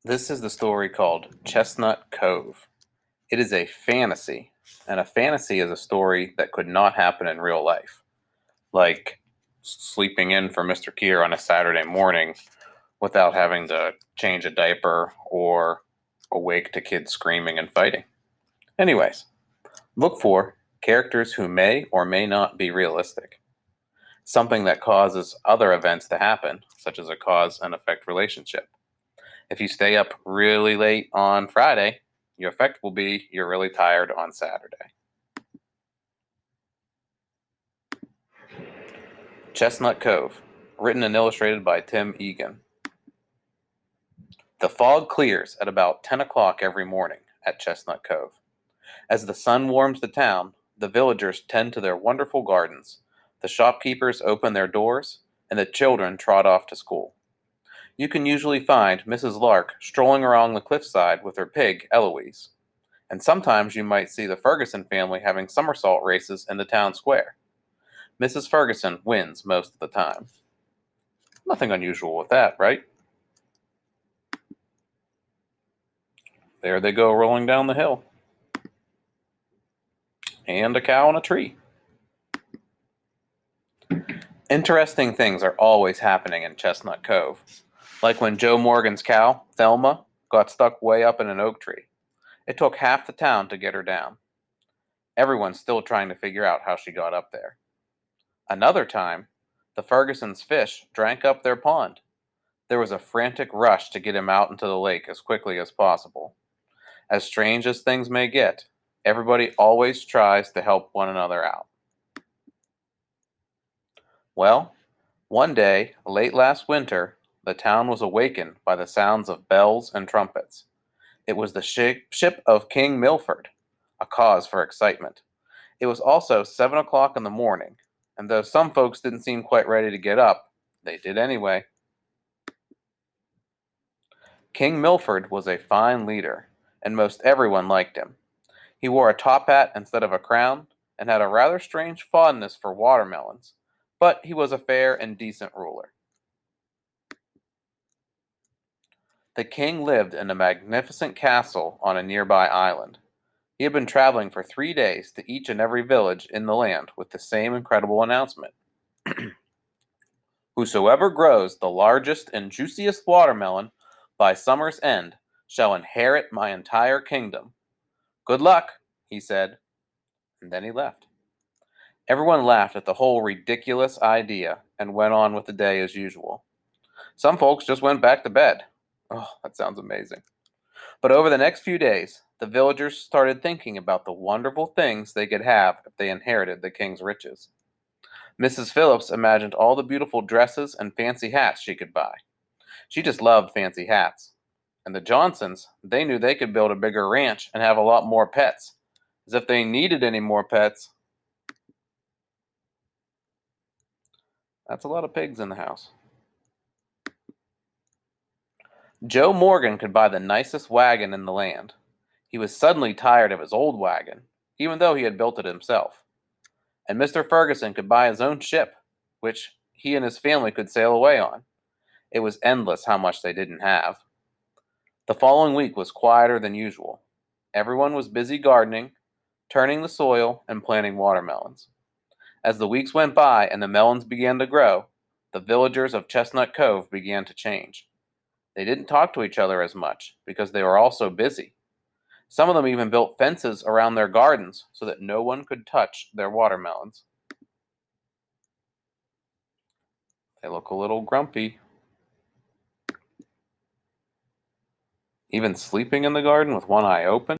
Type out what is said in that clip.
This is the story called Chestnut Cove. It is a fantasy, and a fantasy is a story that could not happen in real life, like sleeping in for Mr. Keir on a Saturday morning without having to change a diaper or awake to kids screaming and fighting. Anyways, look for characters who may or may not be realistic, something that causes other events to happen, such as a cause and effect relationship. If you stay up really late on Friday, your effect will be you're really tired on Saturday. Chestnut Cove, written and illustrated by Tim Egan. The fog clears at about 10 o'clock every morning at Chestnut Cove. As the sun warms the town, the villagers tend to their wonderful gardens, the shopkeepers open their doors, and the children trot off to school. You can usually find Mrs. Lark strolling along the cliffside with her pig, Eloise. And sometimes you might see the Ferguson family having somersault races in the town square. Mrs. Ferguson wins most of the time. Nothing unusual with that, right? There they go rolling down the hill. And a cow in a tree. Interesting things are always happening in Chestnut Cove. Like when Joe Morgan's cow, Thelma, got stuck way up in an oak tree. It took half the town to get her down. Everyone's still trying to figure out how she got up there. Another time, the Fergusons' fish drank up their pond. There was a frantic rush to get him out into the lake as quickly as possible. As strange as things may get, everybody always tries to help one another out. Well, one day, late last winter, the town was awakened by the sounds of bells and trumpets. It was the ship of King Milford, a cause for excitement. It was also 7 o'clock in the morning, and though some folks didn't seem quite ready to get up, they did anyway. King Milford was a fine leader, and most everyone liked him. He wore a top hat instead of a crown, and had a rather strange fondness for watermelons, but he was a fair and decent ruler. The king lived in a magnificent castle on a nearby island. He had been traveling for 3 days to each and every village in the land with the same incredible announcement. Whosoever grows the largest and juiciest watermelon by summer's end shall inherit my entire kingdom. Good luck, he said, and then he left. Everyone laughed at the whole ridiculous idea and went on with the day as usual. Some folks just went back to bed. Oh, that sounds amazing. But over the next few days, the villagers started thinking about the wonderful things they could have if they inherited the king's riches. Mrs. Phillips imagined all the beautiful dresses and fancy hats she could buy. She just loved fancy hats. And the Johnsons, they knew they could build a bigger ranch and have a lot more pets. As if they needed any more pets. That's a lot of pigs in the house. Joe Morgan could buy the nicest wagon in the land. He was suddenly tired of his old wagon, even though he had built it himself. And Mr. Ferguson could buy his own ship, which he and his family could sail away on. It was endless how much they didn't have. The following week was quieter than usual. Everyone was busy gardening, turning the soil, and planting watermelons. As the weeks went by and the melons began to grow, the villagers of Chestnut Cove began to change. They didn't talk to each other as much because they were all so busy. Some of them even built fences around their gardens so that no one could touch their watermelons. They look a little grumpy. Even sleeping in the garden with one eye open.